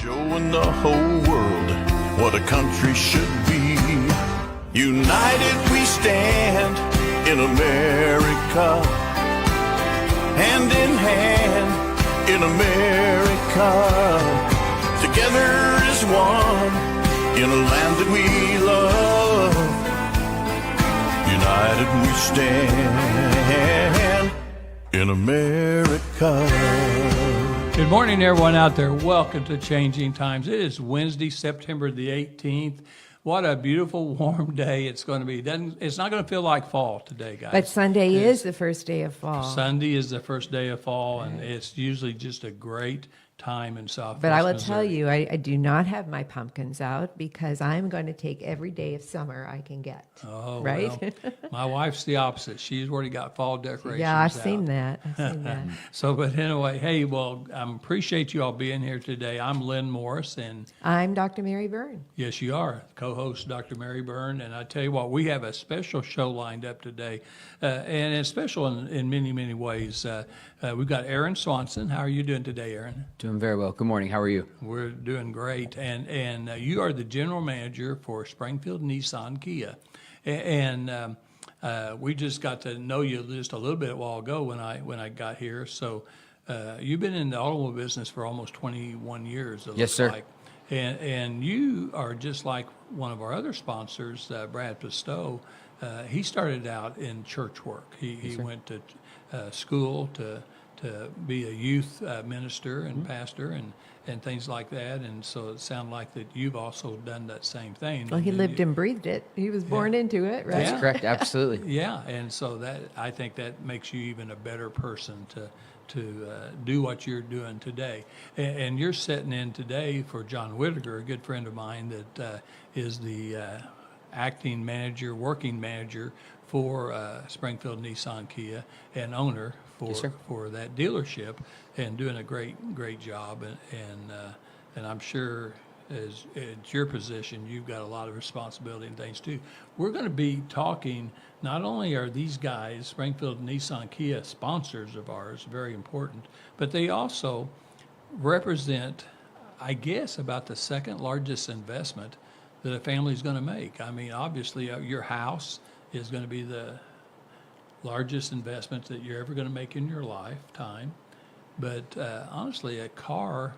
Showing the whole world what a country should be. United we stand in America, hand in hand in America. Together as one in a land that we love. United we stand in America. Good morning, everyone out there. Welcome to Changing Times. It is Wednesday, September the 18th. What a beautiful, warm day it's going to be. It's not going to feel like fall today, guys. But Sunday is the first day of fall. Sunday is the first day of fall, and it's usually just a great time in Southwest But I will Missouri. tell you, I do not have my pumpkins out because I'm going to take every day of summer I can get. Oh, right? Well, my wife's the opposite. She's already got fall decorations Yeah, I've out. seen that. So, but anyway, hey, well, I appreciate you all being here today. I'm Lynn Morris, and I'm Dr. Mary Byrne. yes, you are, co-host Dr. Mary Byrne. And I tell you what, we have a special show lined up today, and it's special in many, many ways. We've got Aaron Swanson. How are you doing today, Aaron? Doing very well. Good morning. How are you? We're doing great. And you are the general manager for Springfield Nissan Kia. And we just got to know you just a little bit a while ago when I got here. So you've been in the automobile business for almost 21 years. It Yes, looks sir. like. And you are just like one of our other sponsors, Brad Pistow. He started out in church work. He went to school to be a youth minister and pastor and things like that. And so it sounds like that you've also done that same thing. Well, he lived and breathed it. He was born into it, right? That's correct. Absolutely. Yeah, and so that I think that makes you even a better person to do what you're doing today. And you're sitting in today for John Whitaker, a good friend of mine that is the acting manager, working manager for Springfield Nissan Kia and owner Yes, sir. for that dealership, and doing a great job. And I'm sure as it's your position, you've got a lot of responsibility and things too. We're going to be talking, not only are these guys, Springfield Nissan Kia, sponsors of ours, very important, but they also represent, I guess, about the second largest investment that a family is going to make. I mean, obviously, your house is going to be the largest investment that you're ever going to make in your lifetime. But honestly, a car,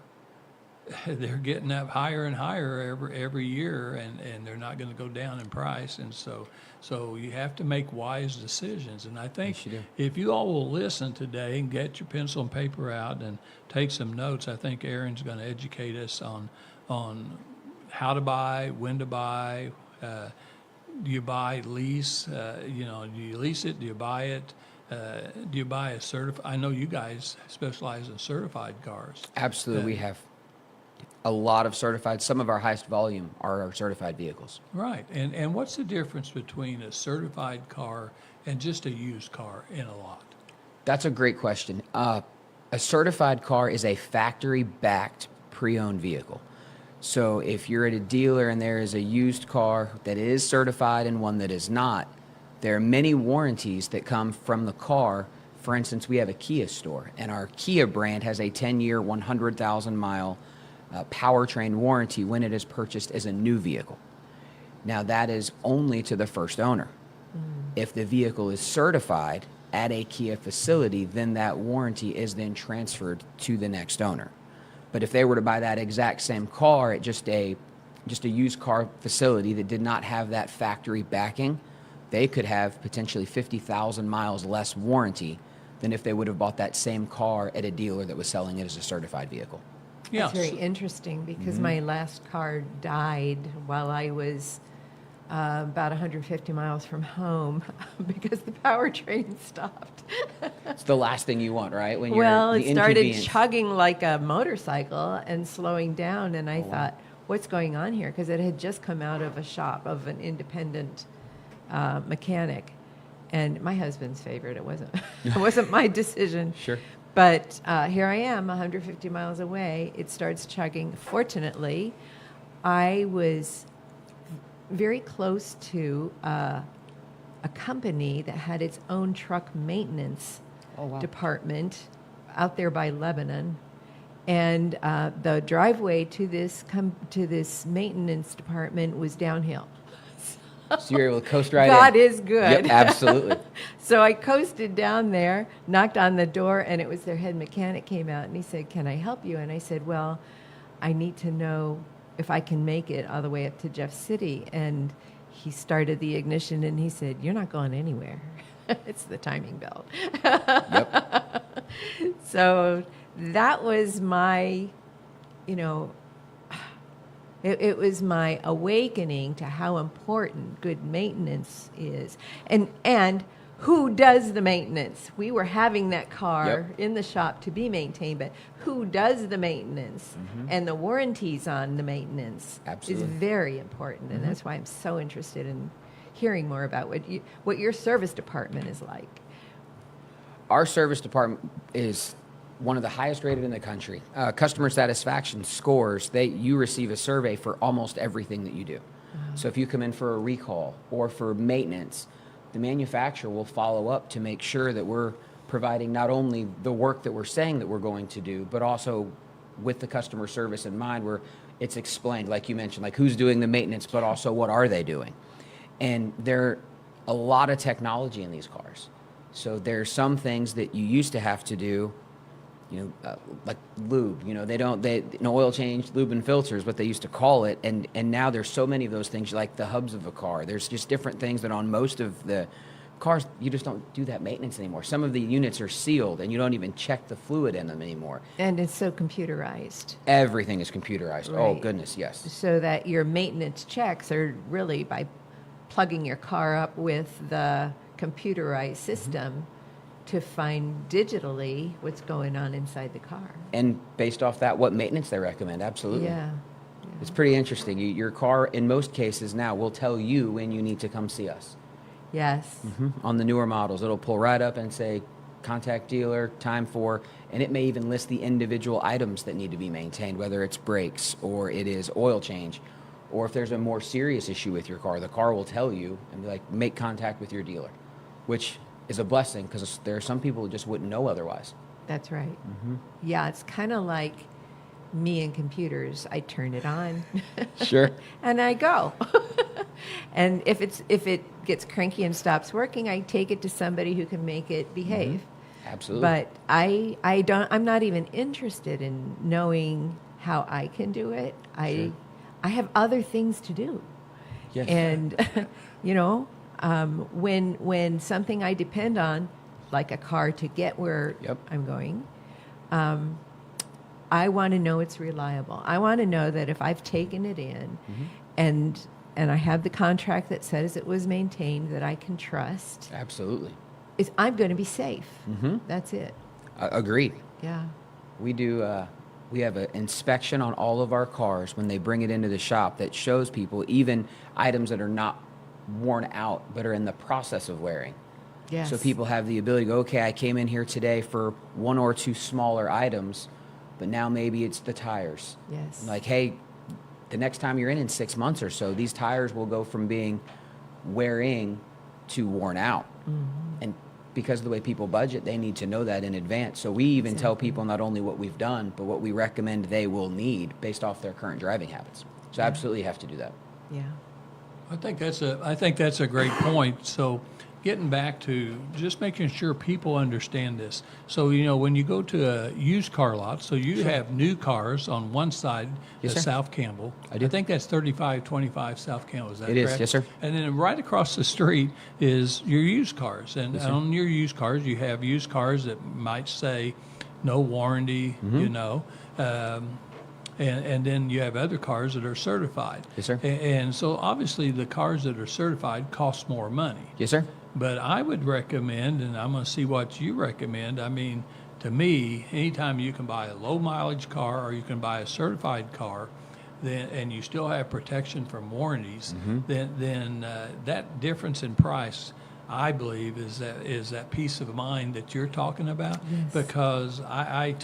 they're getting up higher and higher every year, and they're not going to go down in price. And so you have to make wise decisions. And I think Yes, you do. if you all will listen today and get your pencil and paper out and take some notes, I think Aaron's going to educate us on how to buy, when to buy. Do you buy, lease? Do you lease it? Do you buy it? Do you buy a certified? I know you guys specialize in certified cars. Absolutely. We have a lot of certified. Some of our highest volume are our certified vehicles. Right. And what's the difference between a certified car and just a used car in a lot? That's a great question. A certified car is a factory-backed pre-owned vehicle. So if you're at a dealer and there is a used car that is certified and one that is not, there are many warranties that come from the car. For instance, we have a Kia store, and our Kia brand has a 10-year, 100,000-mile powertrain warranty when it is purchased as a new vehicle. Now, that is only to the first owner. If the vehicle is certified at a Kia facility, then that warranty is then transferred to the next owner. But if they were to buy that exact same car at just a used car facility that did not have that factory backing, they could have potentially 50,000 miles less warranty than if they would have bought that same car at a dealer that was selling it as a certified vehicle. Yeah. That's very interesting because my last car died while I was about 150 miles from home because the powertrain stopped. It's the last thing you want, right? When Well, the it started inconvenience- chugging like a motorcycle and slowing down, and I thought, what's going on here? Because it had just come out of a shop of an independent mechanic, and my husband's favorite. It wasn't my decision. Sure. But here I am, 150 miles away. It starts chugging. Fortunately, I was very close to a company that had its own truck maintenance Oh, wow. department out there by Lebanon. And the driveway to this maintenance department was downhill. So you're able to coast right in. God is good. Yep, absolutely. So I coasted down there, knocked on the door, and it was their head mechanic came out, and he said, "Can I help you?" And I said, "Well, I need to know if I can make it all the way up to Jeff City." And he started the ignition, and he said, "You're not going anywhere." It's the timing belt. Yep. So that was my, it was my awakening to how important good maintenance is. And who does the maintenance? We were having that car in the shop to be maintained, but who does the maintenance? And the warranties on the maintenance is very important. And that's why I'm so interested in hearing more about what your service department is like. Our service department is one of the highest rated in the country. Customer satisfaction scores, you receive a survey for almost everything that you do. So if you come in for a recall or for maintenance, the manufacturer will follow up to make sure that we're providing not only the work that we're saying that we're going to do, but also with the customer service in mind, where it's explained, like you mentioned, like who's doing the maintenance, but also what are they doing. And there are a lot of technology in these cars. So there's some things that you used to have to do, like lube, an oil change, lube and filters, what they used to call it. And now there's so many of those things, like the hubs of a car. There's just different things that on most of the cars, you just don't do that maintenance anymore. Some of the units are sealed and you don't even check the fluid in them anymore. And it's so computerized. Everything is computerized. Right. Oh, goodness, yes. So that your maintenance checks are really by plugging your car up with the computerized system to find digitally what's going on inside the car. And based off that, what maintenance they recommend, absolutely. Yeah. It's pretty interesting. Your car, in most cases now, will tell you when you need to come see us. Yes. On the newer models, it'll pull right up and say, contact dealer, time for, and it may even list the individual items that need to be maintained, whether it's brakes or it is oil change, or if there's a more serious issue with your car, the car will tell you and be like, make contact with your dealer, which is a blessing because there are some people who just wouldn't know otherwise. That's right. Yeah, it's kind of like me and computers. I turn it on. Sure. And I go. And if it gets cranky and stops working, I take it to somebody who can make it behave. Absolutely. But I'm not even interested in knowing how I can do it. I have other things to do. Yes. And when something I depend on, like a car to get where I'm going, I want to know it's reliable. I want to know that if I've taken it in and I have the contract that says it was maintained, that I can trust. Absolutely. I'm going to be safe. That's it. Agreed. Yeah. We do. We have an inspection on all of our cars when they bring it into the shop that shows people even items that are not worn out but are in the process of wearing. Yes. So people have the ability to go, okay, I came in here today for one or two smaller items, but now maybe it's the tires. Yes. Like, hey, the next time you're in 6 months or so, these tires will go from being wearing to worn out. And because of the way people budget, they need to know that in advance. So we even tell people not only what we've done, but what we recommend they will need based off their current driving habits. So absolutely have to do that. Yeah. I think that's a great point. So getting back to just making sure people understand this. So, when you go to a used car lot, so you have new cars on one side, Yes, at sir. South Campbell. I do. I think that's 3525 South Campbell. Is that It is, correct? yes, sir. And then right across the street is your used cars. And on your used cars, you have used cars that might say no warranty, and then you have other cars that are certified. Yes, sir. And so obviously the cars that are certified cost more money. Yes, sir. But I would recommend, and I'm going to see what you recommend. I mean, to me, anytime you can buy a low mileage car or you can buy a certified car, then and you still have protection from warranties, then that difference in price, I believe, is that peace of mind that you're talking about. Yes. Because I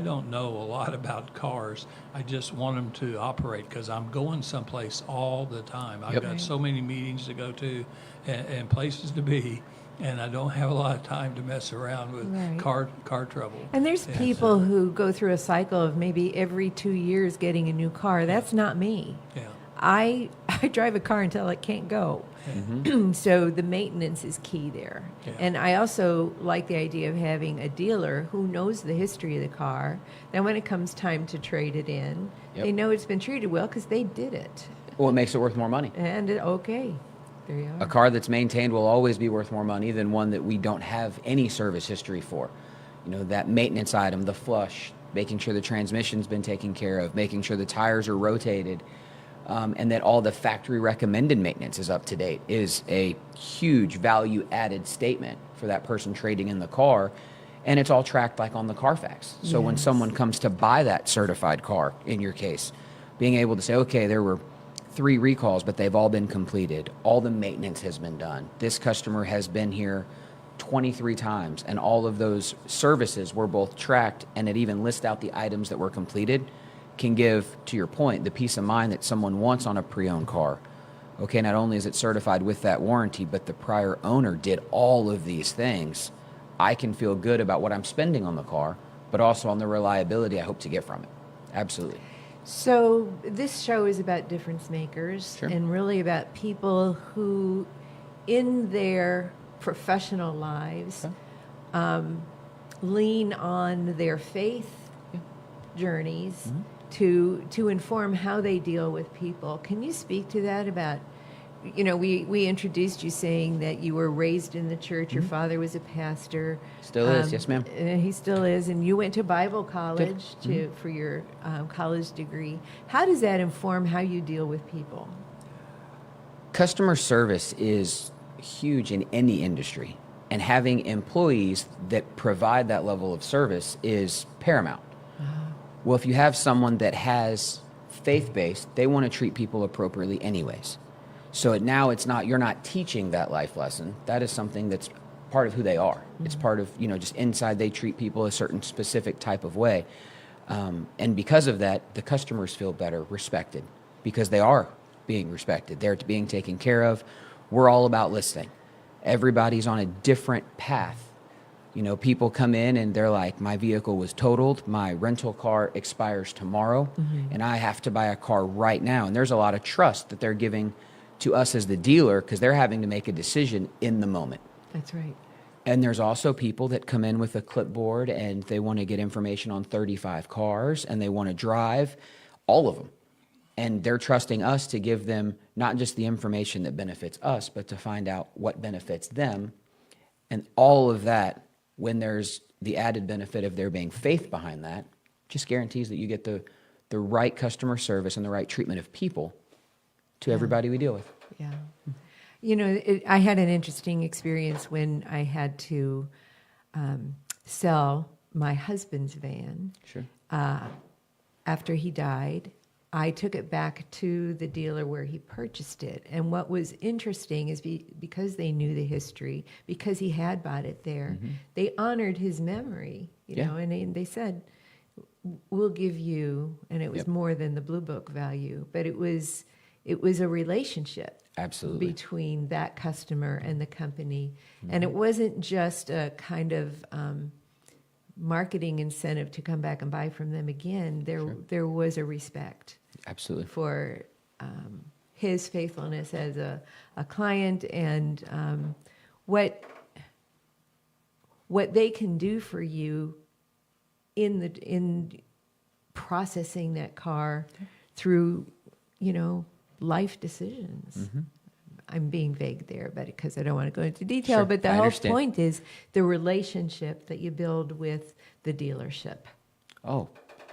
don't know a lot about cars. I just want them to operate because I'm going someplace all the time. I've got so many meetings to go to and places to be. and I don't have a lot of time to mess around with Right. car trouble. And there's people who go through a cycle of maybe every 2 years getting a new car. That's not me. Yeah. I drive a car until it can't go. So the maintenance is key there. Yeah. And I also like the idea of having a dealer who knows the history of the car. Now, when it comes time to trade it in, Yep. they know it's been treated well because they did it. Well, it makes it worth more money. And okay, there you A are. car that's maintained will always be worth more money than one that we don't have any service history for. You know, that maintenance item, the flush, making sure the transmission's been taken care of, making sure the tires are rotated, and that all the factory recommended maintenance is up to date is a huge value added statement for that person trading in the car. And it's all tracked like on the Carfax. So when Yes. someone comes to buy that certified car, in your case, being able to say, okay, there were 3 recalls, but they've all been completed. All the maintenance has been done. This customer has been here 23 times, and all of those services were both tracked, and it even lists out the items that were completed, can give, to your point, the peace of mind that someone wants on a pre-owned car. Okay, not only is it certified with that warranty, but the prior owner did all of these things. I can feel good about what I'm spending on the car, but also on the reliability I hope to get from it. Absolutely. So this show is about difference makers Sure. and really about people who, in their professional lives, Okay. lean on their faith journeys to inform how they deal with people. Can you speak to that about, you know, we introduced you saying that you were raised in the church, your father was a pastor. Still is, yes, ma'am. He still is, and you went to Bible college for your college degree. How does that inform how you deal with people? Customer service is huge in any industry, and having employees that provide that level of service is paramount. Well, if you have someone that has faith-based, they want to treat people appropriately anyways. So now it's not, you're not teaching that life lesson. That is something that's part of who they are. It's part of, you know, just inside they treat people a certain specific type of way. And because of that, the customers feel better, respected, because they are being respected. They're being taken care of. We're all about listening. Everybody's on a different path. You know, people come in and they're like, my vehicle was totaled, my rental car expires tomorrow, and I have to buy a car right now. And there's a lot of trust that they're giving to us as the dealer because they're having to make a decision in the moment. That's right. And there's also people that come in with a clipboard and they want to get information on 35 cars and they want to drive all of them. And they're trusting us to give them not just the information that benefits us, but to find out what benefits them. And all of that, when there's the added benefit of there being faith behind that, just guarantees that you get the right customer service and the right treatment of people to everybody we deal with. Yeah. You know, I had an interesting experience when I had to sell my husband's van. Sure. After he died. I took it back to the dealer where he purchased it. And what was interesting is because they knew the history, because he had bought it there, they honored his memory, you know, and they said, we'll give you, and it was more than the Blue Book value, but it was a relationship. Absolutely. Between that customer and the company. And it wasn't just a kind of marketing incentive to come back and buy from them again. There was a respect. Absolutely. For his faithfulness as a client and what they can do for you in processing that car through, you know, life decisions. I'm being vague there, but because I don't want to go into detail. Sure, But the I whole understand. point is the relationship that you build with the dealership. Oh,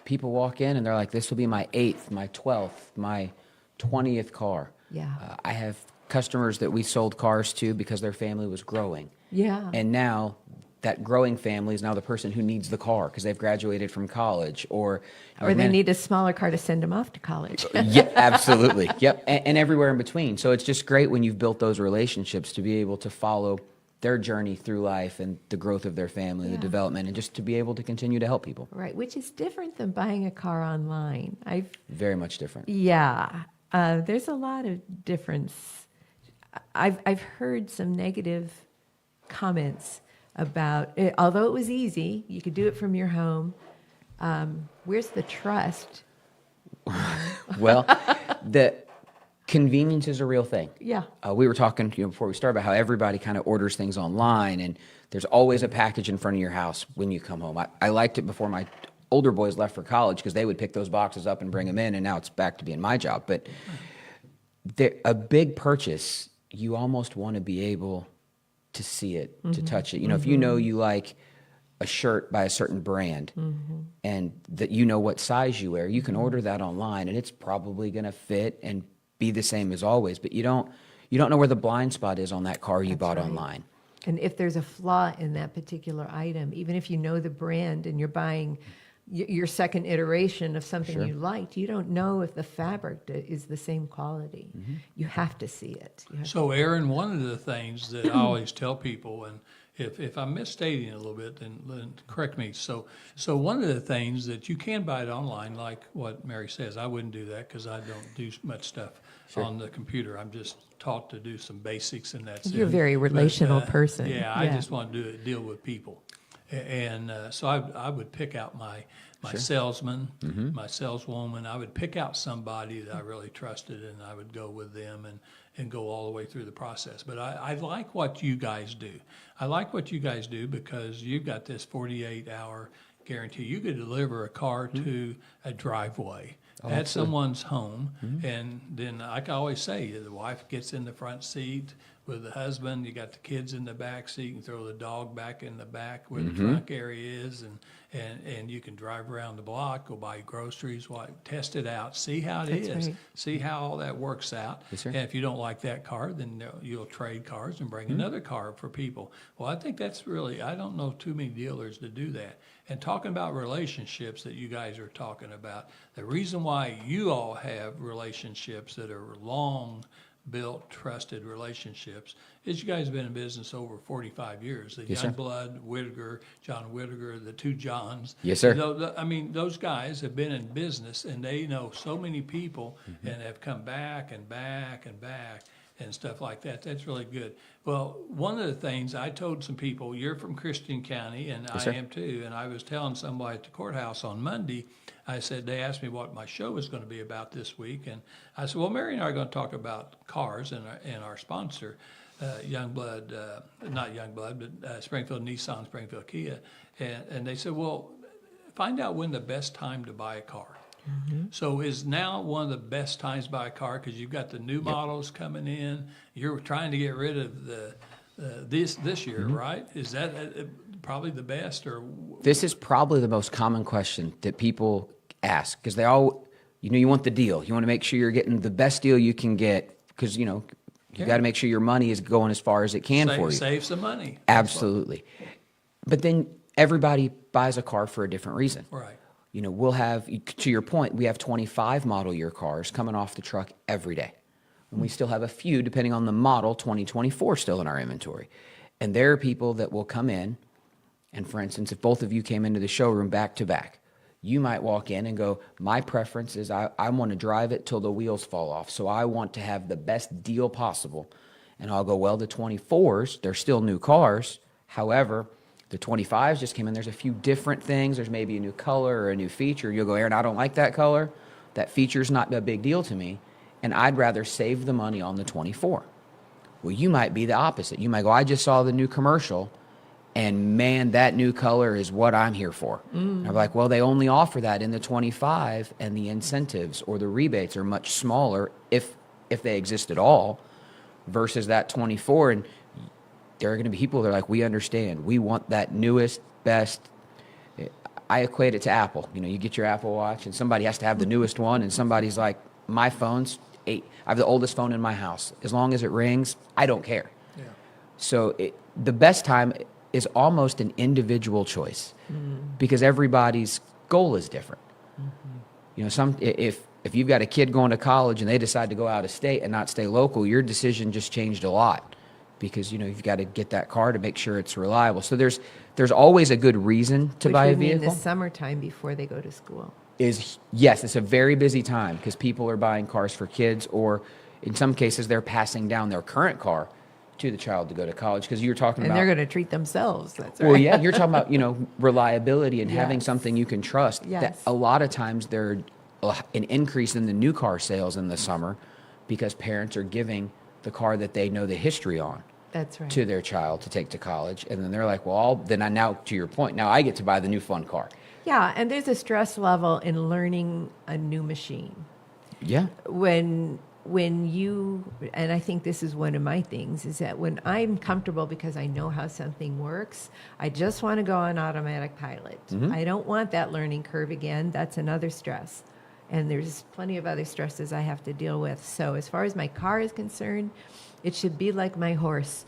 people walk in and they're like, this will be my 8th, my 12th, my 20th car. Yeah. I have customers that we sold cars to because their family was growing. Yeah. And now that growing family is now the person who needs the car because they've graduated from college or Or they need a smaller car to send them off to college. Yeah, absolutely. Yep. And everywhere in between. So it's just great when you've built those relationships to be able to follow their journey through life and the growth of their family, the Yeah. development, and just to be able to continue to help people. Right, which is different than buying a car online. Very much different. Yeah, there's a lot of difference. I've heard some negative comments about it. Although it was easy, you could do it from your home. Where's the trust? Well, the convenience is a real thing. Yeah. We were talking before we started about how everybody kind of orders things online, and there's always a package in front of your house when you come home. I liked it before my older boys left for college because they would pick those boxes up and bring them in, and now it's back to being my job. But a big purchase, you almost want to be able to see it, to touch it. If you know you like a shirt by a certain brand and that you know what size you wear, you can order that online, and it's probably going to fit and be the same as always. But you don't know where the blind spot is on that car you bought online. And if there's a flaw in that particular item, even if you know the brand and you're buying your second iteration of something you liked, you don't know if the fabric is the same quality. You have to see it. So, Aaron, one of the things that I always tell people, and if I'm misstating it a little bit, then correct me. So one of the things that you can buy it online, like what Mary says, I wouldn't do that because I don't do much stuff on the computer. I'm just taught to do some basics, and that's You're a it. very relational person. Yeah, I just want to deal with people. And so I would pick out my salesman, my saleswoman. I would pick out somebody that I really trusted, and I would go with them and go all the way through the process. But I like what you guys do. I like what you guys do because you've got this 48-hour guarantee. You could deliver a car to a driveway at someone's home, and then I can always say the wife gets in the front seat with the husband. You got the kids in the back seat, and throw the dog back in the back where the trunk area is, and you can drive around the block, go buy groceries, test it out, see how it is, see how all that works out. Yes, sir. And if you don't like that car, then you'll trade cars and bring another car for people. Well, I think that's really, I don't know too many dealers that do that. And talking about relationships that you guys are talking about, the reason why you all have relationships that are long built, trusted relationships is you guys have been in business over 45 years. The Yes, sir. Youngblood, Whittaker, John Whittaker, the two Johns. Yes, sir. Those guys have been in business, and they know so many people and have come back and back and back and stuff like that. That's really good. Well, one of the things I told some people, you're from Christian County, and Yes, I sir. am too, and I was telling somebody at the courthouse on Monday, I said, they asked me what my show was going to be about this week, and I said, well, Mary and I are going to talk about cars and our sponsor, Youngblood, not Youngblood, but Springfield Nissan, Springfield Kia, and they said, well, find out when the best time to buy a car. So is now one of the best times to buy a car because you've got the new models coming in. You're trying to get rid of this year, right? Is that probably the best, or This is probably the most common question that people ask because they all, you want the deal. You want to make sure you're getting the best deal you can get because, you got to make sure your money is going as far as it can for you. save some money? Absolutely. But then everybody buys a car for a different reason. Right. We'll have, to your point, we have 25 model year cars coming off the truck every day. And we still have a few, depending on the model, 2024 still in our inventory. And there are people that will come in, and for instance, if both of you came into the showroom back to back, you might walk in and go, my preference is I want to drive it till the wheels fall off. So I want to have the best deal possible. And I'll go, well, the 24s, they're still new cars. However, the 25s just came in. There's a few different things. There's maybe a new color or a new feature. You'll go, Aaron, I don't like that color. That feature's not a big deal to me. And I'd rather save the money on the 24. Well, you might be the opposite. You might go, I just saw the new commercial, and man, that new color is what I'm here for. I'm like, well, they only offer that in the 25, and the incentives or the rebates are much smaller if they exist at all versus that 24. And there are going to be people that are like, we understand. We want that newest, best. I equate it to Apple. You get your Apple Watch, and somebody has to have the newest one, and somebody's like, my phone's 8. I have the oldest phone in my house. As long as it rings, I don't care. Yeah. So the best time is almost an individual choice because everybody's goal is different. If you've got a kid going to college and they decide to go out of state and not stay local, your decision just changed a lot because you've got to get that car to make sure it's reliable. So there's always a good reason to buy a Which would vehicle. mean the summertime before they go to school. Yes, it's a very busy time because people are buying cars for kids, or in some cases they're passing down their current car to the child to go to college, because you're talking And about. they're going to treat themselves. That's right. Well, yeah, you're talking about, reliability and having Yes. something you can trust. That Yes. a lot of times there's an increase in the new car sales in the summer because parents are giving the car that they know the history on That's right. to their child to take to college, and then they're like, well, now to your point, now I get to buy the new fun car. Yeah, and there's a stress level in learning a new machine. Yeah. When you, and I think this is one of my things, is that when I'm comfortable because I know how something works, I just want to go on automatic pilot. I don't want that learning curve again. That's another stress. And there's plenty of other stresses I have to deal with. So as far as my car is concerned, it should be like my horse.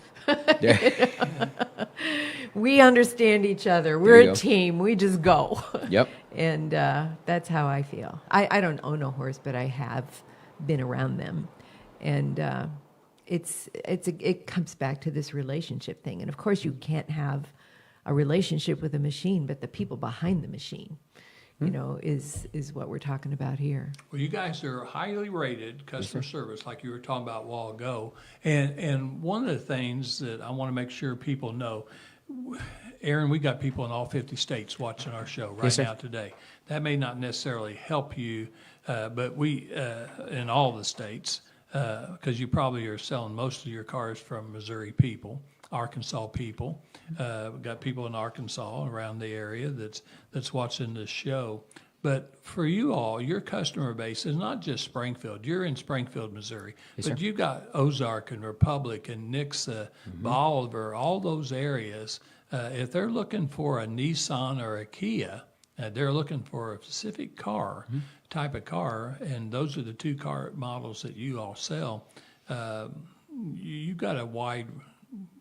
We understand each other. We're you a go. team. We just go. Yep. And that's how I feel. I don't own a horse, but I have been around them. And it comes back to this relationship thing. And of course, you can't have a relationship with a machine, but the people behind the machine, is what we're talking about here. Well, you guys are highly rated customer service, like you were talking about a while ago. And one of the things that I want to make sure people know, Aaron, we got people in all 50 states watching our show right Yes, sir. now today. That may not necessarily help you, but we, in all the states, because you probably are selling most of your cars from Missouri people, Arkansas people. We've got people in Arkansas around the area that's watching this show. But for you all, your customer base is not just Springfield. You're in Springfield, Missouri. Yes, but sir. you've got Ozark and Republic and Nixa, Bolivar, all those areas. If they're looking for a Nissan or a Kia, they're looking for a specific car, type of car, and those are the two car models that you all sell. You've got a wide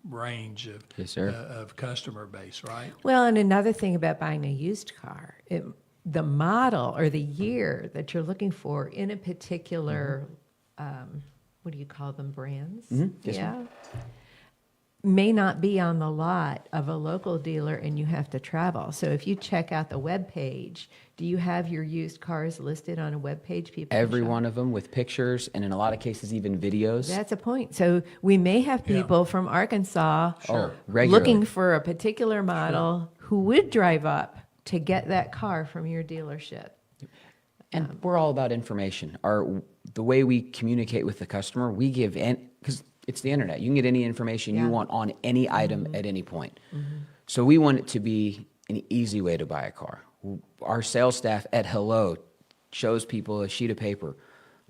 range of Yes, sir. of customer base, right? Well, and another thing about buying a used car, the model or the year that you're looking for in a particular, what do you call them, brands? Yes, yeah. ma'am. May not be on the lot of a local dealer and you have to travel. So if you check out the web page, do you have your used cars listed on a web page? People can Every shop? one of them with pictures, and in a lot of cases even videos. That's a point. So we may have Yeah. people from Arkansas Regularly. looking for a particular model who would drive up to get that car from your dealership. And we're all about information. The way we communicate with the customer, we give, because it's the internet. You can get any information Yeah. you want on any item at any point. So we want it to be an easy way to buy a car. Our sales staff at Hello shows people a sheet of paper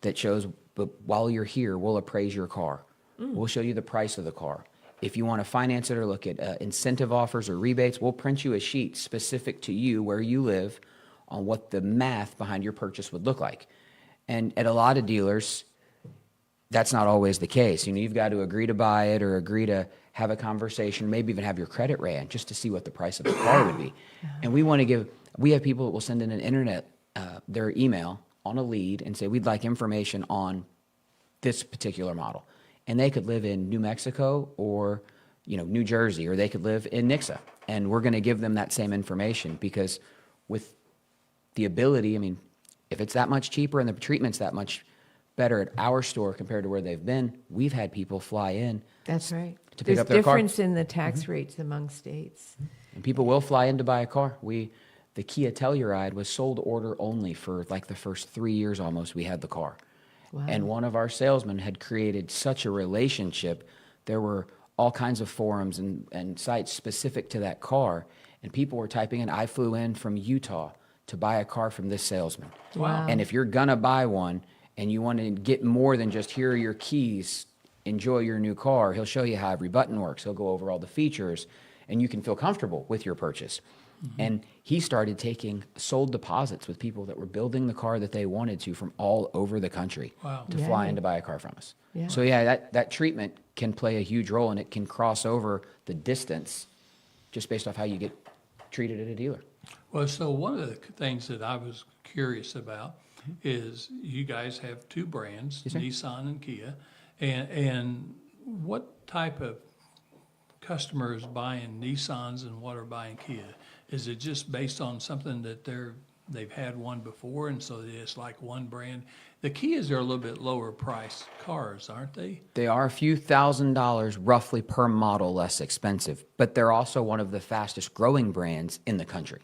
that shows, but while you're here, we'll appraise your car. We'll show you the price of the car. If you want to finance it or look at incentive offers or rebates, we'll print you a sheet specific to you where you live on what the math behind your purchase would look like. And at a lot of dealers, that's not always the case. You've got to agree to buy it or agree to have a conversation, maybe even have your credit ran just to see what the price of the car would be. And we have people that will send in an internet, their email on a lead and say, we'd like information on this particular model. And they could live in New Mexico or, New Jersey, or they could live in Nixa. And we're going to give them that same information because with the ability, if it's that much cheaper and the treatment's that much better at our store compared to where they've been, we've had people fly in. That's right. To pick There's up their car. difference in the tax rates among states. And people will fly in to buy a car. The Kia Telluride was sold order only for like the first 3 years almost we had the car. Wow. And one of our salesmen had created such a relationship. There were all kinds of forums and sites specific to that car. And people were typing in, I flew in from Utah to buy a car from this salesman. Wow. And if you're going to buy one and you want to get more than just here are your keys, enjoy your new car, he'll show you how every button works. He'll go over all the features and you can feel comfortable with your purchase. And he started taking sold deposits with people that were building the car that they wanted to from all over the country Wow. to fly Yay. in to buy a car from us. Yeah. So that treatment can play a huge role, and it can cross over the distance just based off how you get treated at a dealer. Well, so one of the things that I was curious about is you guys have two brands, Yes, sir. Nissan and Kia, and what type of customers buying Nissans and what are buying Kia? Is it just based on something that they're they've had one before, and so it's like one brand. The Kias are a little bit lower priced cars, aren't they? They are a few $1,000s roughly per model less expensive, but they're also one of the fastest growing brands in the country.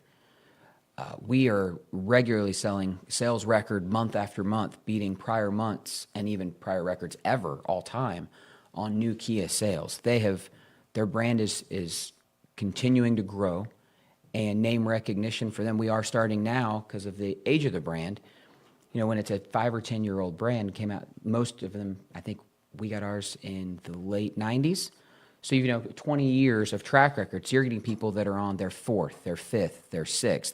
We are regularly selling sales record month after month, beating prior months and even prior records ever all time on new Kia sales. Their brand is continuing to grow, and name recognition for them. We are starting now because of the age of the brand. You know, when it's a 5 or 10-year-old brand, came out, most of them, I think we got ours in the late 90s. So, 20 years of track record. So you're getting people that are on their 4th, their 5th, their 6th,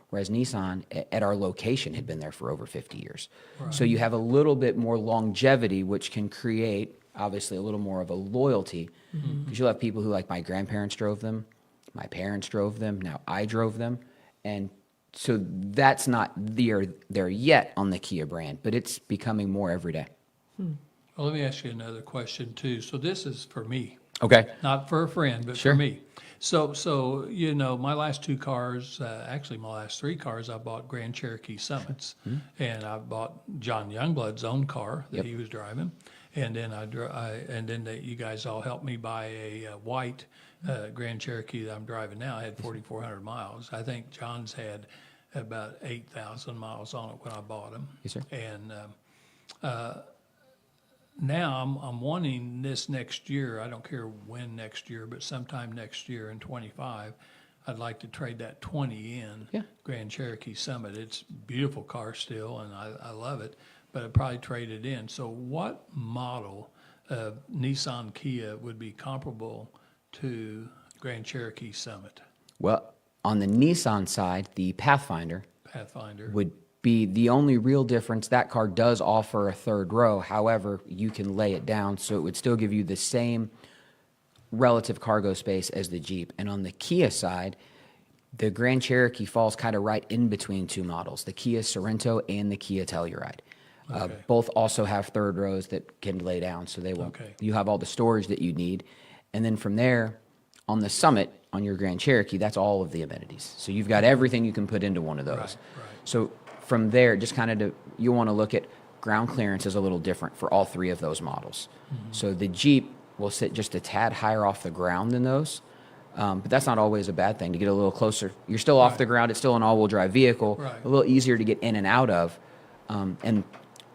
whereas Nissan at our location had been there for over 50 years. Right. So you have a little bit more longevity, which can create, obviously, a little more of a loyalty. Because you'll have people who, like, my grandparents drove them, my parents drove them, now I drove them. And so that's not there yet on the Kia brand, but it's becoming more every day. Well, let me ask you another question, too. So this is for me. Okay. Not for a friend, but Sure. for me. So my last 2 cars, actually my last 3 cars, I bought Grand Cherokee Summits. And I bought John Youngblood's own car that he was driving. And then you guys all helped me buy a white Grand Cherokee that I'm driving now. I had 4,400 miles. I think John's had about 8,000 miles on it when I bought him. Yes, sir. And now I'm wanting this next year. I don't care when next year, but sometime next year in 25, I'd like to trade that 20 in Grand Cherokee Summit. It's a beautiful car still, and I love it, but I'd probably trade it in. So what model of Nissan Kia would be comparable to Grand Cherokee Summit? Well, on the Nissan side, the Pathfinder would be the only real difference. That car does offer a 3rd row. However, you can lay it down, so it would still give you the same relative cargo space as the Jeep. And on the Kia side, the Grand Cherokee falls kind of right in between 2 models, the Kia Sorento and the Kia Telluride. Both also have 3rd rows that can lay down, so they will. You have all the storage that you need. And then from there, on the Summit, on your Grand Cherokee, that's all of the amenities. So you've got everything you can put into one of those. Right. So from there, just kind of you want to look at ground clearance is a little different for all 3 of those models. So the Jeep will sit just a tad higher off the ground than those, but that's not always a bad thing to get a little closer. You're still off the ground. It's still an all-wheel drive vehicle, a little easier to get in and out of. And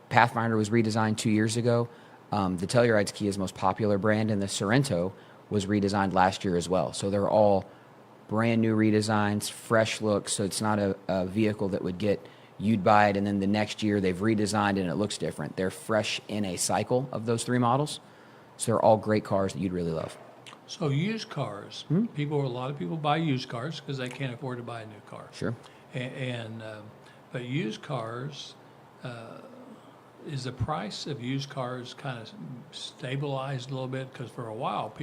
Pathfinder was redesigned 2 years ago. The Telluride's Kia's most popular brand, and the Sorento was redesigned last year as well. So they're all brand new redesigns, fresh looks. So it's not a vehicle that would get, you'd buy it and then the next year they've redesigned and it looks different. They're fresh in a cycle of those 3 models. So they're all great cars that you'd really love. So used cars, a lot of people buy used cars because they can't afford to buy a new car. Sure. But used cars, is the price of used cars kind of stabilized a little bit? Because for a while,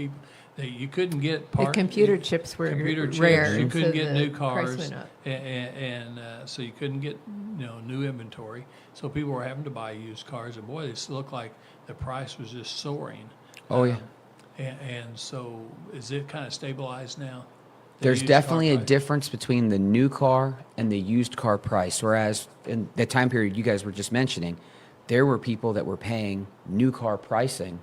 you couldn't get The computer chips were rare. You couldn't so get the new price cars, went up. and so you couldn't get new inventory. So people were having to buy used cars, and boy, this looked like the price was just soaring. Oh, yeah. And so is it kind of stabilized now? There's definitely a difference between the new car and the used car price. Whereas in the time period you guys were just mentioning, there were people that were paying new car pricing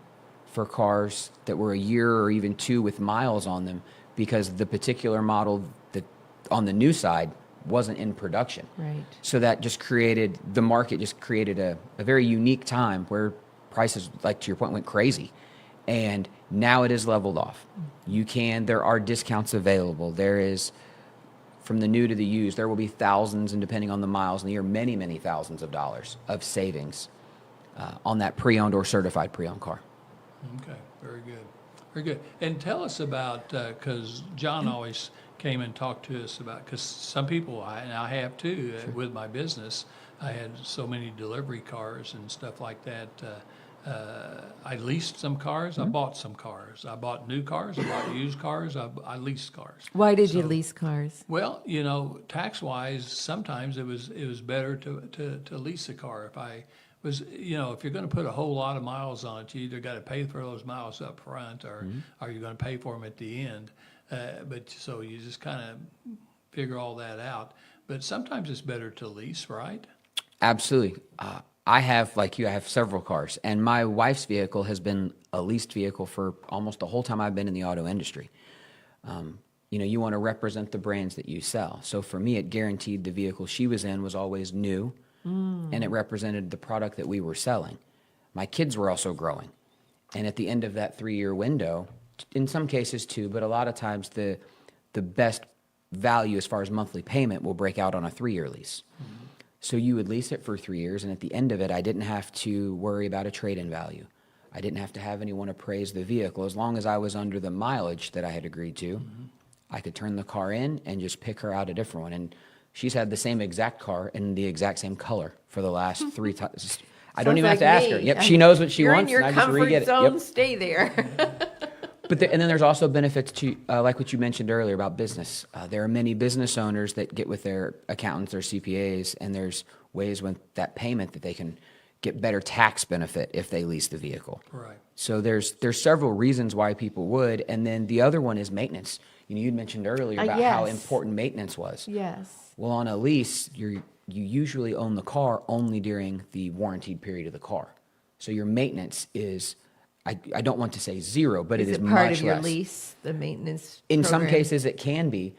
for cars that were a year or even 2 with miles on them because the particular model that on the new side wasn't in production. Right. So that just created, the market just created a very unique time where prices, like to your point, went crazy. And now it is leveled off. There are discounts available. There is, from the new to the used, there will be thousands, and depending on the miles in the year, many, many thousands of dollars of savings on that pre-owned or certified pre-owned car. Okay, very good. Very good. And tell us about, because John always came and talked to us about, because some people, and I have too, with my business, I had so many delivery cars and stuff like that. I leased some cars. I bought some cars. I bought new cars. I bought used cars. I leased cars. Why did you lease cars? Well, tax-wise, sometimes it was better to lease a car. If I was, if you're going to put a whole lot of miles on it, you either got to pay for those miles up front, or are you going to pay for them at the end? But so you just kind of figure all that out. but sometimes it's better to lease, right? Absolutely. I have, like you, I have several cars, and my wife's vehicle has been a leased vehicle for almost the whole time I've been in the auto industry. You want to represent the brands that you sell. So for me, it guaranteed the vehicle she was in was always new, and it represented the product that we were selling. My kids were also growing. And at the end of that 3-year window, in some cases two, but a lot of times the best value as far as monthly payment will break out on a 3-year lease. So you would lease it for 3 years, and at the end of it, I didn't have to worry about a trade-in value. I didn't have to have anyone appraise the vehicle. As long as I was under the mileage that I had agreed to, I could turn the car in and just pick her out a different one. And she's had the same exact car in the exact same color for the last 3 times. I don't even have to ask her. Yep, she knows what she wants, You're and in I your just re-get comfort it. zone. Yep. Stay there. And then there's also benefits to, like what you mentioned earlier about business. There are many business owners that get with their accountants or CPAs, and there's ways with that payment that they can get better tax benefit if they lease the vehicle. Right. So there's several reasons why people would, and then the other one is maintenance. You'd mentioned earlier about how yes. important maintenance was. Yes. Well, on a lease, you usually own the car only during the warranted period of the car. So your maintenance is, I don't want to say zero, but it is much less. Part of your lease, the maintenance In some program? cases, it can be,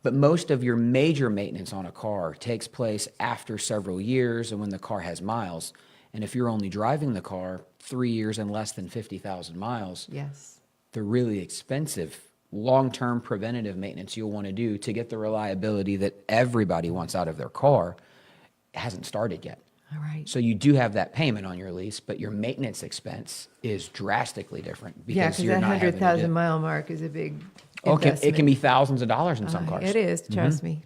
but most of your major maintenance on a car takes place after several years and when the car has miles. And if you're only driving the car 3 years and less than 50,000 miles, Yes. the really expensive long-term preventative maintenance you'll want to do to get the reliability that everybody wants out of their car hasn't started yet. All right. So you do have that payment on your lease, but your maintenance expense is drastically different Yeah, because because you're that not having to 100,000 do. mile mark is a big Oh, investment. it can be thousands of dollars in some cars. It is, trust me.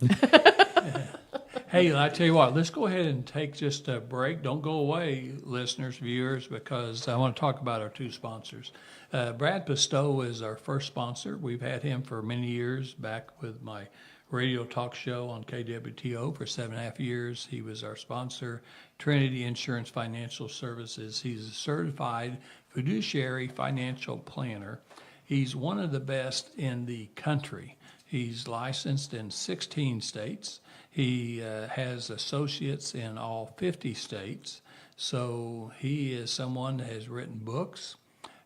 Hey, I tell you what, let's go ahead and take just a break. Don't go away, listeners, viewers, because I want to talk about our 2 sponsors. Brad Pistow is our first sponsor. We've had him for many years, back with my radio talk show on KWTO for 7.5 years. He was our sponsor. Trinity Insurance Financial Services. He's a certified fiduciary financial planner. He's one of the best in the country. He's licensed in 16 states. He has associates in all 50 states. So he is someone that has written books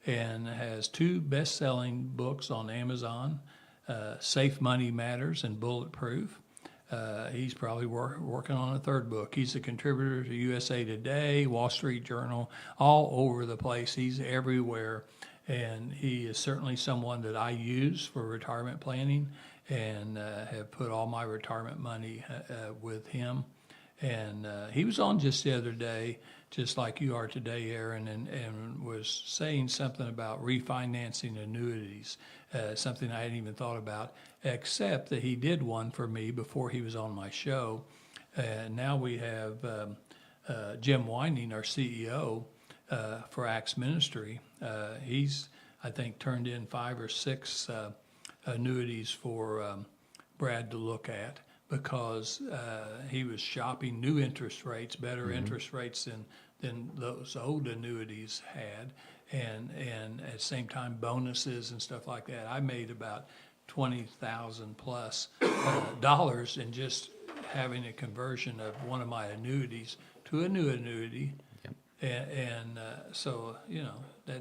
and has 2 best-selling books on Amazon, Safe Money Matters and Bulletproof. He's probably working on a 3rd book. He's a contributor to USA Today, Wall Street Journal, all over the place. He's everywhere. And he is certainly someone that I use for retirement planning and have put all my retirement money with him. And he was on just the other day, just like you are today, Aaron, and was saying something about refinancing annuities, something I hadn't even thought about, except that he did one for me before he was on my show. And now we have Jim Winding, our CEO for Acts Ministry. He's, I think, turned in 5 or 6 annuities for Brad to look at, because he was shopping new interest rates, better interest rates than those old annuities had, and at the same time bonuses and stuff like that. I made about $20,000 plus dollars in just having a conversion of one of my annuities to a new annuity. So,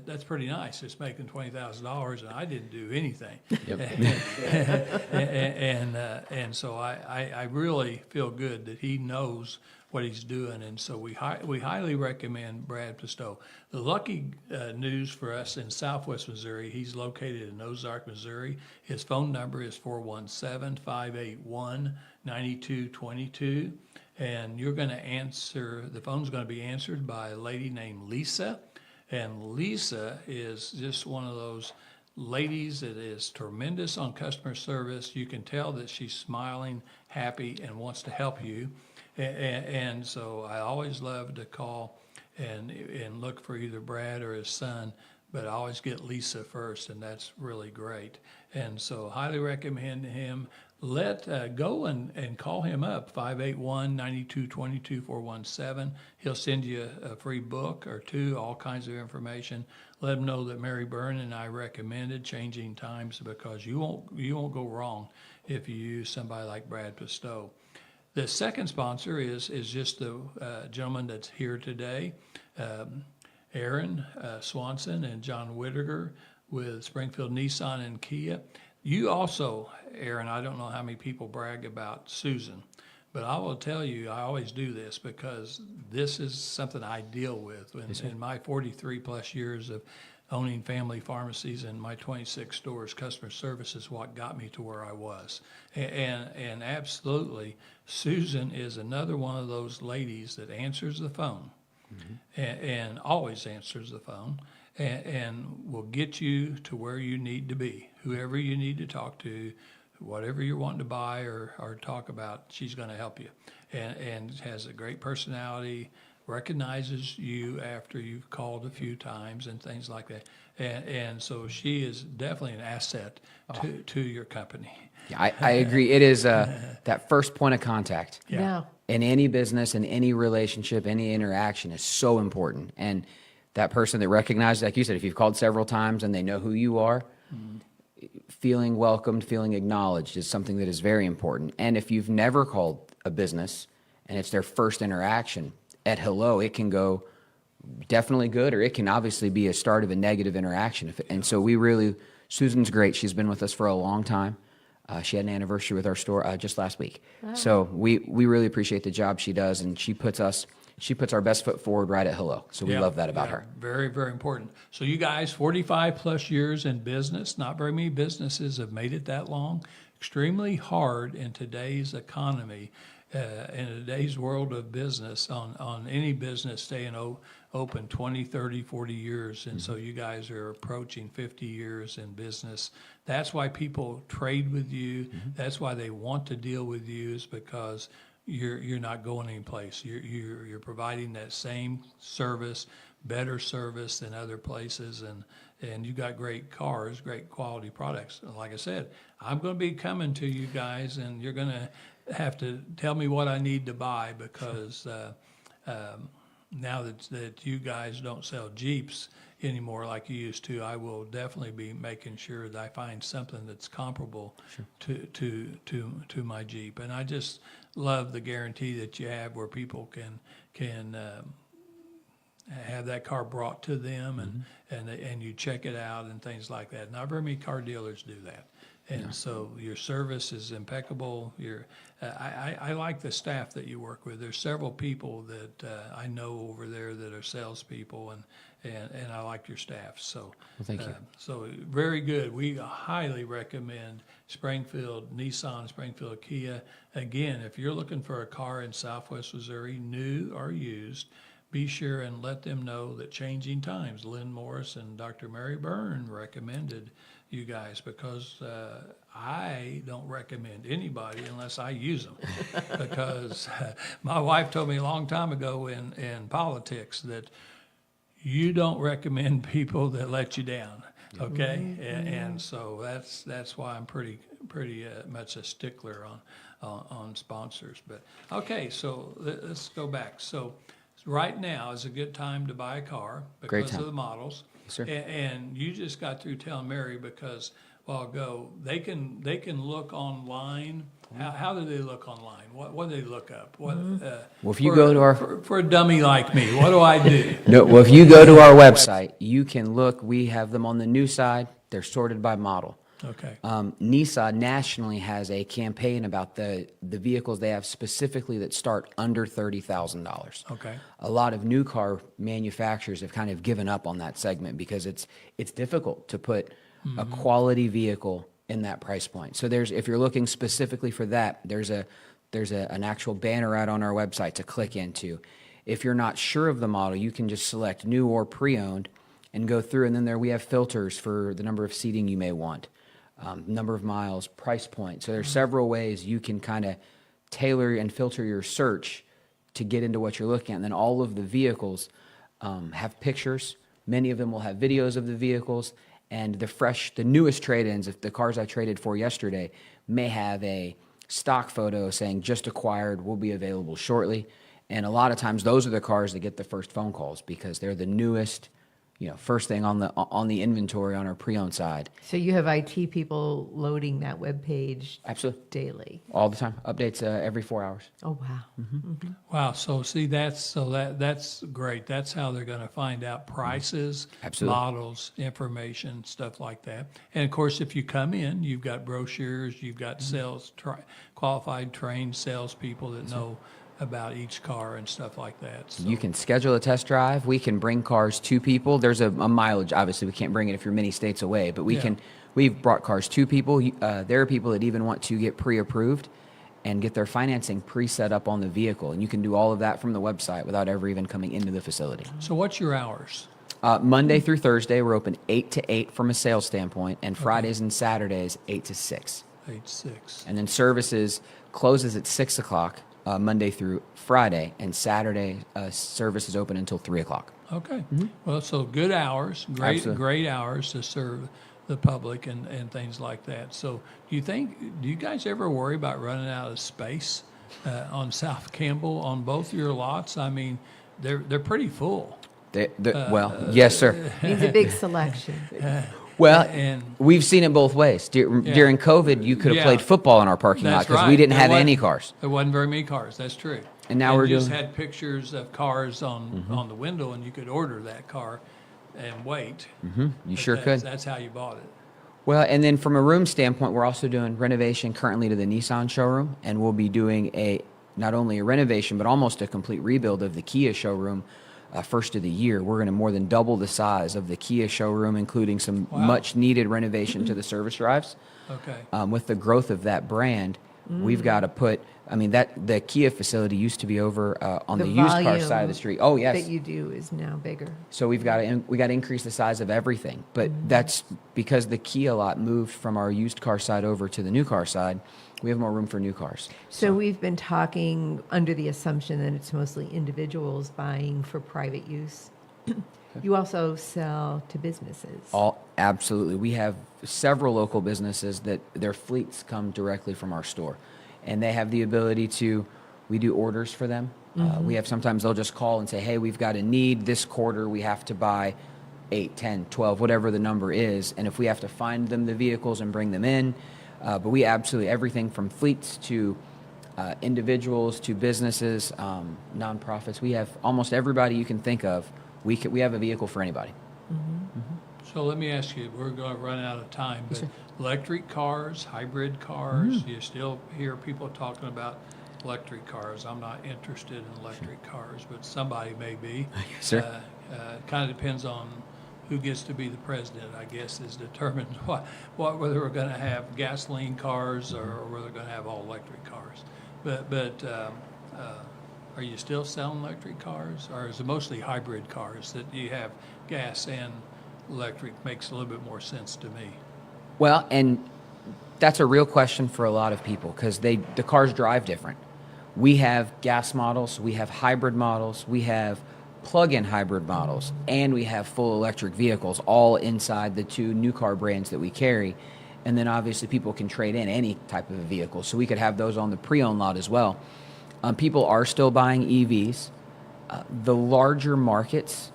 that's pretty nice. It's making $20,000 and I didn't do anything. And so I really feel good that he knows what he's doing. And so we highly recommend Brad Pistow. The lucky news for us in Southwest Missouri, he's located in Ozark, Missouri. His phone number is 417-581-9222. And you're going to answer, the phone's going to be answered by a lady named Lisa. And Lisa is just one of those ladies that is tremendous on customer service. You can tell that she's smiling, happy, and wants to help you. And so I always love to call and look for either Brad or his son, but I always get Lisa first, and that's really great. And so highly recommend him. Go and call him up, 581-9222, 417. He'll send you a free book or 2, all kinds of information. Let him know that Mary Byrne and I recommended Changing Times, because you won't go wrong if you use somebody like Brad Pistow. The second sponsor is just the gentleman that's here today, Aaron Swanson and John Whittaker with Springfield Nissan and Kia. You also, Aaron, I don't know how many people brag about Susan, but I will tell you, I always do this because this is something I deal with. In my 43 plus years of owning family pharmacies and my 26 stores, customer service is what got me to where I was. And absolutely, Susan is another one of those ladies that answers the phone and always answers the phone and will get you to where you need to be. Whoever you need to talk to, whatever you're wanting to buy or talk about, she's going to help you. And has a great personality, recognizes you after you've called a few times and things like that. And so she is definitely an asset to your company. Yeah, I agree. It is that first point of contact. Yeah. In any business, in any relationship, any interaction is so important. And that person that recognizes, like you said, if you've called several times and they know who you are, feeling welcomed, feeling acknowledged is something that is very important. And if you've never called a business and it's their first interaction, at hello, it can go definitely good, or it can obviously be a start of a negative interaction. And so Susan's great. She's been with us for a long time. She had an anniversary with our store just last week. Wow. So we really appreciate the job she does, and she puts our best foot forward right at hello. So we love that about her. Very, very important. So you guys, 45 plus years in business, not very many businesses have made it that long. Extremely hard in today's economy, in today's world of business, on any business staying open 20, 30, 40 years. And so you guys are approaching 50 years in business. That's why people trade with you. That's why they want to deal with you, is because you're not going anyplace. You're providing that same service, better service than other places, and you got great cars, great quality products. Like I said, I'm going to be coming to you guys, and you're going to have to tell me what I need to buy, because now that you guys don't sell Jeeps anymore like you used to, I will definitely be making sure that I find something that's comparable to my Jeep. And I just love the guarantee that you have, where people can have that car brought to them, and you check it out and things like that. Not very many car dealers do that. And so your service is impeccable. I like the staff that you work with. There's several people that I know over there that are salespeople, and I like your staff. So well, thank you. So very good. We highly recommend Springfield Nissan, Springfield Kia. Again, if you're looking for a car in Southwest Missouri, new or used, be sure and let them know that Changing Times, Lynn Morris and Dr. Mary Byrne recommended you guys, because I don't recommend anybody unless I use them. Because my wife told me a long time ago in politics that you don't recommend people that let you down. Okay, and so that's why I'm pretty much a stickler on sponsors. But okay, so let's go back. So right now is a good time to buy a car because of the models. Sure. And you just got through telling Mary, because a while ago, they can look online. How do they look online? What do they look up? What, well, if you go to for a dummy like me, what do I do? No, well, if you go to our website, you can look. We have them on the new side. They're sorted by model. Okay. Nissan nationally has a campaign about the vehicles they have specifically that start under $30,000. Okay. A lot of new car manufacturers have kind of given up on that segment because it's difficult to put a quality vehicle in that price point. So if you're looking specifically for that, there's an actual banner out on our website to click into. If you're not sure of the model, you can just select new or pre-owned and go through, and then we have filters for the number of seating you may want. Number of miles, price point. So there's several ways you can kind of tailor and filter your search to get into what you're looking at. And then all of the vehicles have pictures. Many of them will have videos of the vehicles, and the newest trade-ins, if the cars I traded for yesterday, may have a stock photo saying just acquired, will be available shortly. And a lot of times those are the cars that get the first phone calls because they're the newest, first thing on the inventory on our pre-owned side. So you have IT people loading that web page Absolutely. daily. All the time. Updates every 4 hours. Oh, wow. Wow. So see, that's great. That's how they're going to find out prices, Absolutely. models, information, stuff like that. And of course, if you come in, you've got brochures, you've got qualified, trained salespeople that know about each car and stuff like that. So, You can schedule a test drive. We can bring cars to people. There's a mileage. Obviously, we can't bring it if you're many states away, but we've brought cars to people. There are people that even want to get pre-approved and get their financing pre-set up on the vehicle. And you can do all of that from the website without ever even coming into the facility. so what's your hours? Monday through Thursday, we're open 8 to 8 from a sales standpoint, and Fridays and Saturdays, 8 to 6. 8-6. And then services closes at 6 o'clock Monday through Friday, and Saturday service is open until 3 o'clock. Okay. Well, so good hours, great, Absolutely. great hours to serve the public and things like that. So do you guys ever worry about running out of space on South Campbell on both your lots? I mean, they're pretty full. Well, yes, sir. Means a big selection. Well, and- we've seen it both ways. During COVID, you could have Yeah. played football in our parking lot That's because right. we didn't There have wasn't- any cars. There wasn't very many cars. That's true. And now we're you just doing- had pictures of cars on the window, and you could order that car and wait. You But sure could. That's how you bought it. Well, and then from a room standpoint, we're also doing renovation currently to the Nissan showroom, and we'll be doing not only a renovation, but almost a complete rebuild of the Kia showroom first of the year. We're going to more than double the size of the Kia showroom, including some Wow. much needed renovation to the service drives. Okay. With the growth of that brand, we've got to put, the Kia facility used to be over on the used car volume side of the street. Oh, yes. that you do is now bigger. So we got to increase the size of everything. But that's because the Kia lot moved from our used car side over to the new car side. We have more room for new cars. So we've been talking under the assumption that it's mostly individuals buying for private use. You also sell to businesses. Absolutely. We have several local businesses that their fleets come directly from our store, and they have the ability to. We do orders for them. We have sometimes they'll just call and say, "Hey, we've got a need this quarter. We have to buy 8, 10, 12, whatever the number is, and if we have to find them the vehicles and bring them in." But we absolutely everything from fleets to individuals to businesses, nonprofits. We have almost everybody you can think of. We have a vehicle for anybody. So let me ask you, we're going to run out of time, but electric cars, hybrid cars, you still hear people talking about electric cars. I'm not interested in electric cars, but somebody may be. Yes, sir. Kind of depends on who gets to be the president, I guess, is determined whether we're going to have gasoline cars or whether we're going to have all electric cars. But are you still selling electric cars, or is it mostly hybrid cars that you have gas and electric? Makes a little bit more sense to me. Well, and that's a real question for a lot of people because the cars drive different. We have gas models, we have hybrid models, we have plug-in hybrid models, and we have full electric vehicles all inside the two new car brands that we carry. And then obviously people can trade in any type of a vehicle. So we could have those on the pre-owned lot as well. People are still buying EVs. The larger markets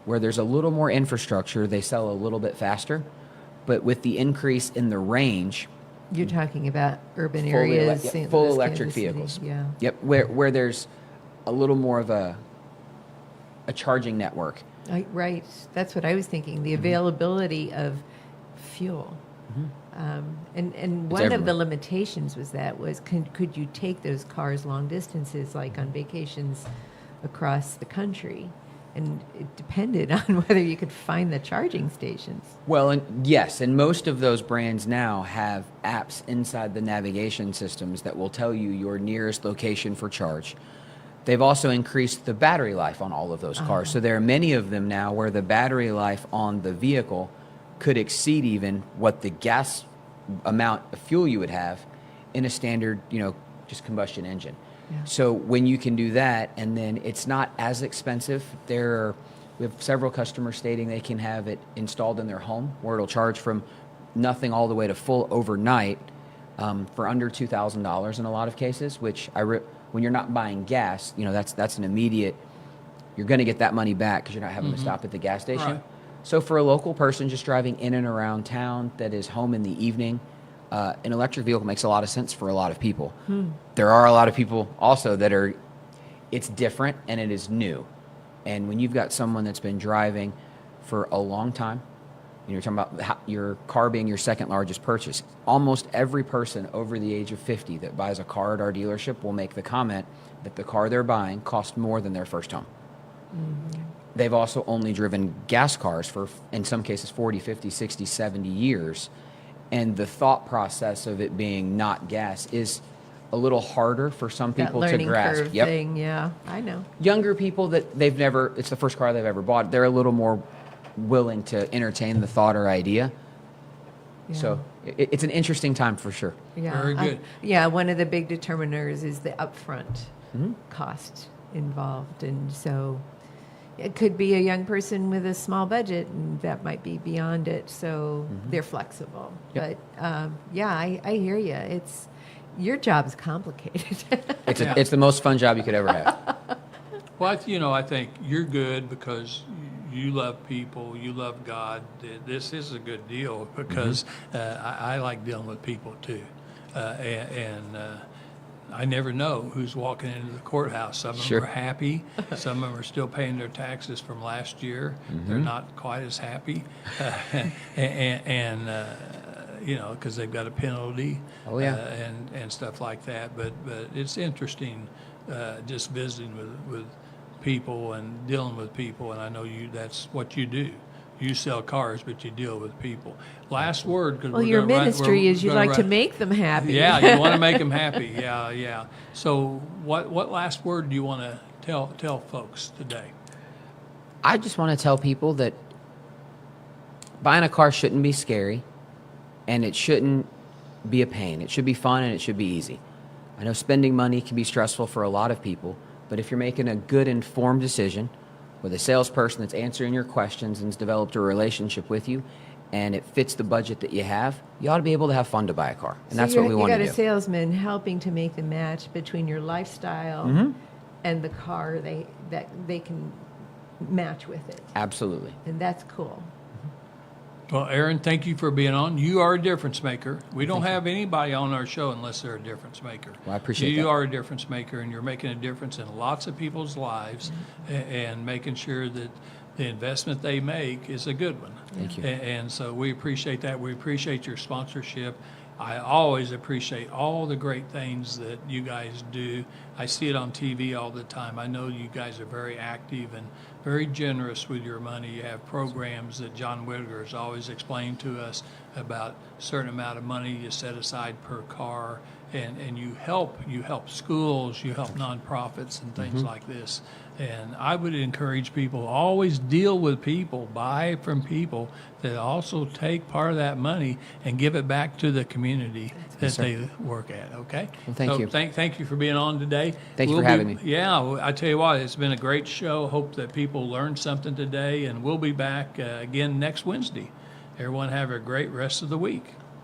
where there's a little more infrastructure, they sell a little bit faster. But with the increase in the range, You're talking about urban Fully areas, yeah, St. full Louis, electric Kansas City. vehicles. Yeah. Yep, where there's a little more of a charging network. Right. That's what I was thinking. The availability of fuel. And one of the everywhere. limitations was could you take those cars long distances, like on vacations across the country? And it depended on whether you could find the charging stations. Well, yes, and most of those brands now have apps inside the navigation systems that will tell you your nearest location for charge. They've also increased the battery life on all of those cars. So there are many of them now where the battery life on the vehicle could exceed even what the gas amount of fuel you would have in a standard, just combustion engine. Yeah. So when you can do that, and then it's not as expensive, we have several customers stating they can have it installed in their home where it'll charge from nothing all the way to full overnight for under $2,000 in a lot of cases, which when you're not buying gas, that's an immediate, you're going to get that money back because you're not having to stop at the gas station. Right. So for a local person just driving in and around town that is home in the evening, an electric vehicle makes a lot of sense for a lot of people. There are a lot of people also that are, it's different and it is new. And when you've got someone that's been driving for a long time, you're talking about your car being your second largest purchase. Almost every person over the age of 50 that buys a car at our dealership will make the comment that the car they're buying cost more than their first home. They've also only driven gas cars for, in some cases, 40, 50, 60, 70 years. And the thought process of it being not gas is a little harder for some people That to grasp. learning curve thing, yeah, I know. Younger people that they've never, it's the first car they've ever bought, they're a little more willing to entertain the thought or idea. So it's an interesting time for sure. Yeah, Very good. yeah, one of the big determiners is the upfront cost involved. And so it could be a young person with a small budget, and that might be beyond it. So they're flexible. Yep. But yeah, I hear you. Your job is complicated. It's the most fun job you could ever have. Well, I think you're good because you love people, you love God. This is a good deal because I like dealing with people too. And I never know who's walking into the courthouse. Some of them are happy. Some of them are still paying their taxes from last year. They're not quite as happy. Because they've got a penalty and stuff like that. But it's interesting just visiting with people and dealing with people, and I know that's what you do. You sell cars, but you deal with people. Last word. Cause well, your ministry is you like to make them happy. Yeah, you want to make them happy. Yeah. So what last word do you want to tell folks today? I just want to tell people that buying a car shouldn't be scary, and it shouldn't be a pain. It should be fun, and it should be easy. I know spending money can be stressful for a lot of people, but if you're making a good, informed decision with a salesperson that's answering your questions and has developed a relationship with you, and it fits the budget that you have, you ought to be able to have fun to buy a car. And that's what we want to do. You got a salesman helping to make the match between your lifestyle and the car that they can match with it. Absolutely. And that's cool. Well, Aaron, thank you for being on. You are a difference maker. We don't have anybody on our show unless they're a difference maker. Well, I appreciate that. You are a difference maker, and you're making a difference in lots of people's lives and making sure that the investment they make is a good one. Thank you. And so we appreciate that. We appreciate your sponsorship. I always appreciate all the great things that you guys do. I see it on TV all the time. I know you guys are very active and very generous with your money. You have programs that John Whittaker has always explained to us about a certain amount of money you set aside per car, and you help schools, you help nonprofits and things like this. And I would encourage people, always deal with people, buy from people that also take part of that money and give it back to the community that they work at, okay? Well, thank you. Thank you for being on today. Thank you for having me. Yeah, well, I tell you what, it's been a great show. Hope that people learned something today, and we'll be back again next Wednesday. Everyone have a great rest of the week.